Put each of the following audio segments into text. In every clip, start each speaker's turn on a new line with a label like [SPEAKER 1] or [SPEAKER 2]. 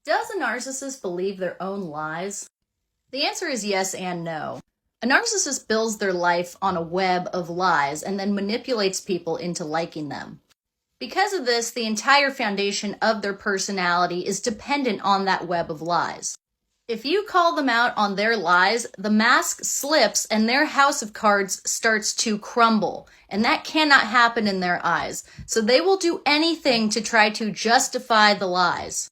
[SPEAKER 1] Does a narcissist believe their own lies? The answer is yes and no. A narcissist builds their life on a web of lies and then manipulates people into liking them. Because of this, the entire foundation of their personality is dependent on that web of lies. If you call them out on their lies, the mask slips and their house of cards starts to crumble, and that cannot happen in their eyes. So they will do anything to try to justify the lies.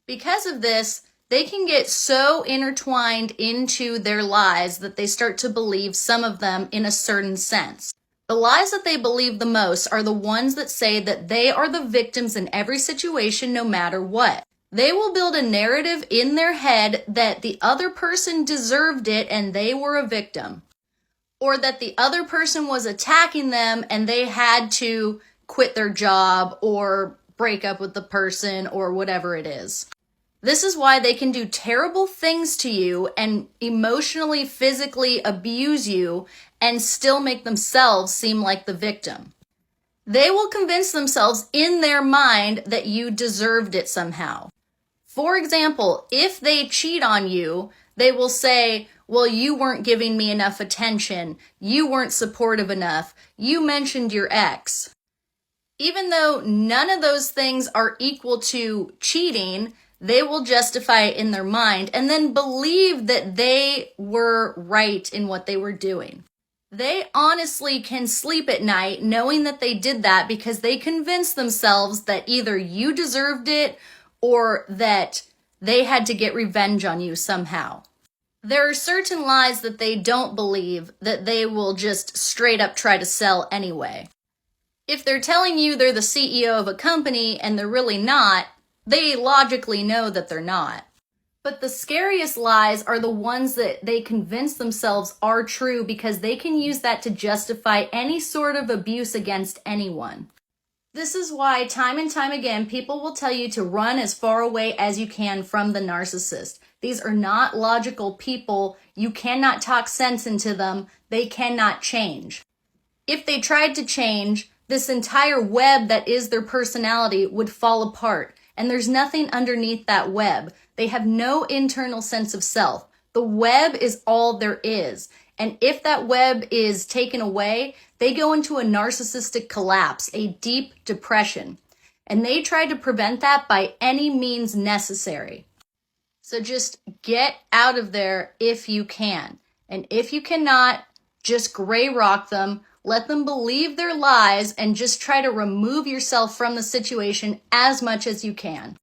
[SPEAKER 1] Because of this, they can get so intertwined into their lies that they start to believe some of them in a certain sense. The lies that they believe the most are the ones that say that they are the victims in every situation no matter what. They will build a narrative in their head that the other person deserved it and they were a victim. Or that the other person was attacking them and they had to quit their job or break up with the person or whatever it is. This is why they can do terrible things to you and emotionally, physically abuse you and still make themselves seem like the victim. They will convince themselves in their mind that you deserved it somehow. For example, if they cheat on you, they will say, well, you weren't giving me enough attention. You weren't supportive enough. You mentioned your ex. Even though none of those things are equal to cheating, they will justify it in their mind and then believe that they were right in what they were doing. They honestly can sleep at night knowing that they did that because they convinced themselves that either you deserved it or that they had to get revenge on you somehow. There are certain lies that they don't believe that they will just straight up try to sell anyway. If they're telling you they're the CEO of a company and they're really not, they logically know that they're not. But the scariest lies are the ones that they convince themselves are true because they can use that to justify any sort of abuse against anyone. This is why time and time again, people will tell you to run as far away as you can from the narcissist. These are not logical people. You cannot talk sense into them. They cannot change. If they tried to change, this entire web that is their personality would fall apart. And there's nothing underneath that web. They have no internal sense of self. The web is all there is. And if that web is taken away, they go into a narcissistic collapse, a deep depression. And they try to prevent that by any means necessary. So just get out of there if you can. And if you cannot, just gray rock them. Let them believe their lies and just try to remove yourself from the situation as much as you can.